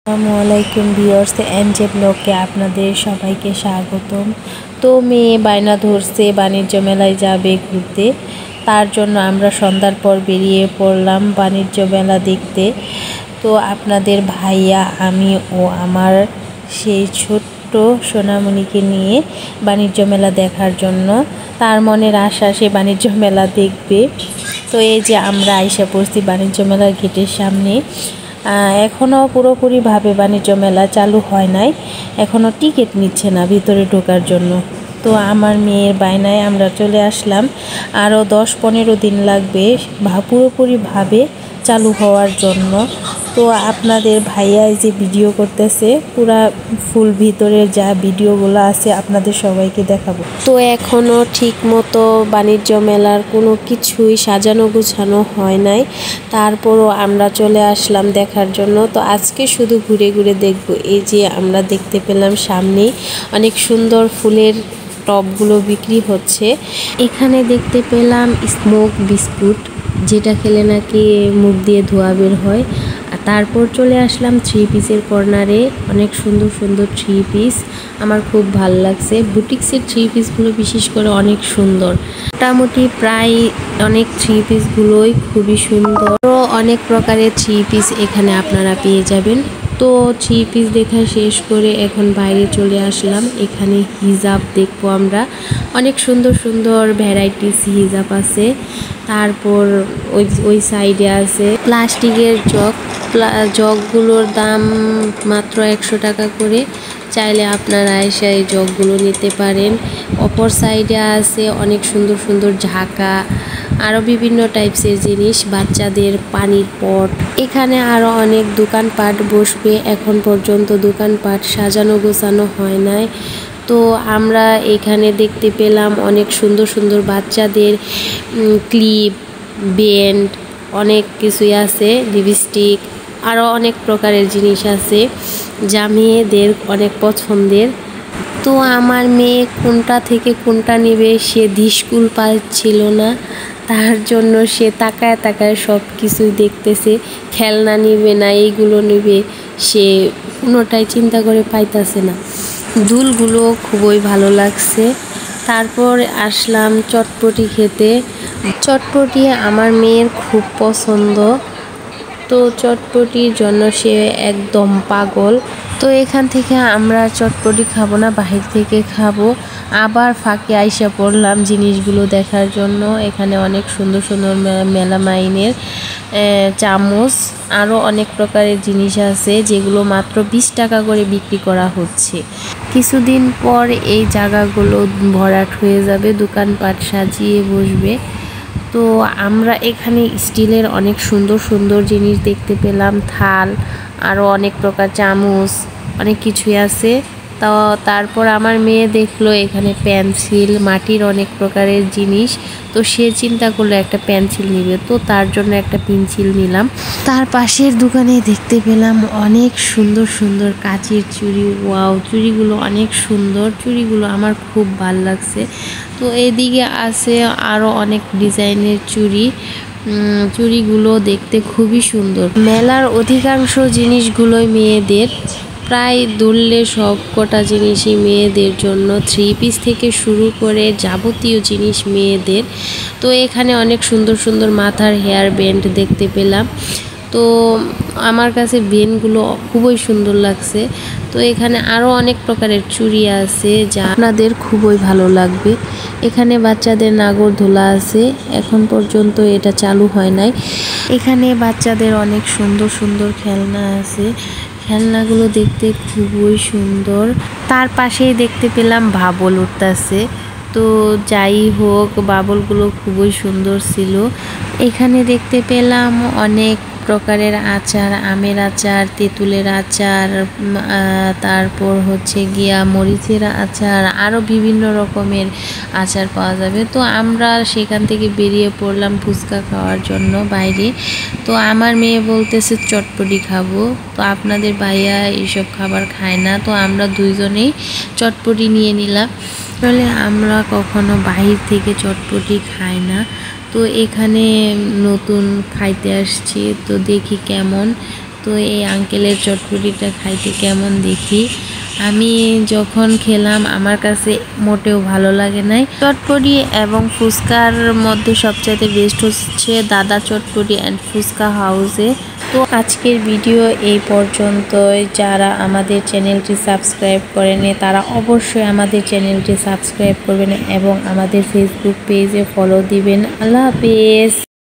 আসসালামু আলাইকুম viewers, NJ ব্লগে আপনাদের সবাইকে স্বাগতম। তো মেয়ে বায়না ধরছে বাণিজ্য মেলায় যাবে ঘুরতে, তার জন্য আমরা সন্ধ্যার পর বেরিয়ে পড়লাম বাণিজ্য মেলা দেখতে। তো আপনাদের ভাইয়া, আমি ও আমার সেই ছোট্ট সোনামণিকে নিয়ে বাণিজ্য মেলা দেখার জন্য। তার মনের আশা সে বাণিজ্য মেলা দেখবে। তো এই যে আমরা আইসা পড়ছি বাণিজ্য মেলার গেটের সামনে। এখনও পুরোপুরিভাবে বাণিজ্য মেলা চালু হয় নাই, এখনও টিকিট নিচ্ছে না ভিতরে ঢোকার জন্য। তো আমার মেয়ের বায়নায় আমরা চলে আসলাম। আরও 10-15 দিন লাগবে পুরোপুরিভাবে চালু হওয়ার জন্য। তো আপনাদের ভাইয়া যে ভিডিও করতেছে, পুরা ফুল ভিতরে যা ভিডিওগুলো আছে আপনাদের সবাইকে দেখাবো। তো এখনও ঠিক মতো বাণিজ্য মেলার কোনো কিছুই সাজানো গুছানো হয় নাই, তারপরও আমরা চলে আসলাম দেখার জন্য। তো আজকে শুধু ঘুরে ঘুরে দেখব। এই যে আমরা দেখতে পেলাম সামনেই অনেক সুন্দর ফুলের টবগুলো বিক্রি হচ্ছে। এখানে দেখতে পেলাম স্মোক বিস্কুট, যেটা খেলে নাকি মুখ দিয়ে ধোঁয়া বের হয়। আর তারপর চলে আসলাম 3 পিসের কর্নারে। অনেক সুন্দর সুন্দর 3 পিস, আমার খুব ভাল লাগছে। বুটিক্সের 3 পিসগুলো বিশেষ করে অনেক সুন্দর। মোটামুটি প্রায় অনেক 3 পিসগুলোই খুবই সুন্দর। অনেক প্রকারের 3 পিস এখানে আপনারা পেয়ে যাবেন। তো 3 পিস দেখা শেষ করে এখন বাইরে চলে আসলাম। এখানে হিজাব দেখবো আমরা। অনেক সুন্দর সুন্দর ভ্যারাইটিস হিজাব আছে। তারপর ওই সাইডে আছে প্লাস্টিকের জগগুলোর দাম মাত্র 100 টাকা করে। চাইলে আপনারা এসে এই জগগুলো নিতে পারেন। অপর সাইডে আছে অনেক সুন্দর সুন্দর ঝাঁকা, আরও বিভিন্ন টাইপসের জিনিস, বাচ্চাদের পানির পট। এখানে আরও অনেক দোকানপাট বসবে। এখন পর্যন্ত দোকানপাট সাজানো গোছানো হয় নাই। তো আমরা এখানে দেখতে পেলাম অনেক সুন্দর সুন্দর বাচ্চাদের ক্লিপ, ব্যান্ড, অনেক কিছুই আছে, লিপস্টিক, আরও অনেক প্রকারের জিনিস আছে যা মেয়েদের অনেক পছন্দের। তো আমার মেয়ে কোনটা থেকে কোনটা নেবে সে ধিস্কুল পাচ্ছিল না, তার জন্য সে তাকায় তাকায় সব কিছুই দেখতেছে। খেলনা নেবে না এইগুলো নেবে, সে কোনোটাই চিন্তা করে পাইতাছে না। দুলগুলো খুবই ভালো লাগছে। তারপর আসলাম চটপটি খেতে। চটপটি আমার মেয়ের খুব পছন্দ, তো চটপটির জন্য সে একদম পাগল। তো এখান থেকে আমরা চটপটি খাবো না, বাহির থেকে খাবো। আবার ফাঁকে আইসা পড়লাম জিনিসগুলো দেখার জন্য। এখানে অনেক সুন্দর সুন্দর মেলামাইনের চামচ, আরও অনেক প্রকারের জিনিস আছে যেগুলো মাত্র 20 টাকা করে বিক্রি করা হচ্ছে। কিছুদিন পর এই জায়গাগুলো ভরাট হয়ে যাবে, দোকানপাট সাজিয়ে বসবে। তো আমরা এখানে স্টিলের অনেক সুন্দর সুন্দর জিনিস দেখতে পেলাম, থাল, আরও অনেক প্রকার চামচ, অনেক কিছুই আছে। তো তারপর আমার মেয়ে দেখলো এখানে পেন্সিল, মাটির অনেক প্রকারের জিনিস। তো সে চিন্তা করলো একটা পেন্সিল নিবে, তো তার জন্য একটা পেন্সিল নিলাম। তার পাশের দোকানে দেখতে পেলাম অনেক সুন্দর সুন্দর কাচের চুড়ি। ওয়াও, চুড়িগুলো অনেক সুন্দর, চুড়িগুলো আমার খুব ভাল লাগছে। তো এদিকে আছে আরও অনেক ডিজাইনের চুড়িগুলো দেখতে খুবই সুন্দর। মেলার অধিকাংশ জিনিসগুলোই মেয়েদের, প্রায় ধরলে সব কটা জিনিসই মেয়েদের জন্য। 3 পিস থেকে শুরু করে যাবতীয় জিনিস মেয়েদের। তো এখানে অনেক সুন্দর সুন্দর মাথার হেয়ার ব্যান্ড দেখতে পেলাম। তো আমার কাছে বেনগুলো খুবই সুন্দর লাগছে। তো এখানে আরও অনেক প্রকারের চুড়ি আছে যা আপনাদের খুবই ভালো লাগবে। এখানে বাচ্চাদের নাগরদোলা আছে, এখন পর্যন্ত এটা চালু হয় নাই। এখানে বাচ্চাদের অনেক সুন্দর সুন্দর খেলনা আছে, খেলনাগুলো দেখতে খুবই সুন্দর। তার পাশেই দেখতে পেলাম বাবল উঠতেছে। তো যাই হোক, বাবলগুলো খুবই সুন্দর ছিল। এখানে দেখতে পেলাম অনেক প্রকারের আচার, আমের আচার, তেঁতুলের আচার, তারপর হচ্ছে গিয়া মরিচের আচার, আরও বিভিন্ন রকমের আচার পাওয়া যাবে। তো আমরা সেখান থেকে বেরিয়ে পড়লাম ফুচকা খাওয়ার জন্য বাইরে। তো আমার মেয়ে বলতেছে চটপটি খাবো। তো আপনাদের ভাইয়া এইসব খাবার খায় না, তো আমরা দুইজনেই চটপটি নিয়ে নিলাম। আসলে আমরা কখনো বাহির থেকে চটপটি খাই না, তো তো এখানে নতুন খাইতে আসছি, তো দেখি কেমন। তো এই আঙ্কেলের চটপটিটা খাইতে কেমন দেখি। আমি যখন খেলাম আমার কাছে মোটেও ভালো লাগে নাই। চটপটি এবং ফুচকার মধ্যে সবচেয়ে বেস্ট হচ্ছে দাদা চটপটি অ্যান্ড ফুচকা হাউসে। তো আজকের ভিডিও এই পর্যন্তই। যারা আমাদের চ্যানেলটি সাবস্ক্রাইব করেনি তারা অবশ্যই আমাদের চ্যানেলটি সাবস্ক্রাইব করবেন এবং আমাদের ফেসবুক পেজে ফলো দিবেন। আল্লাহ হাফেজ।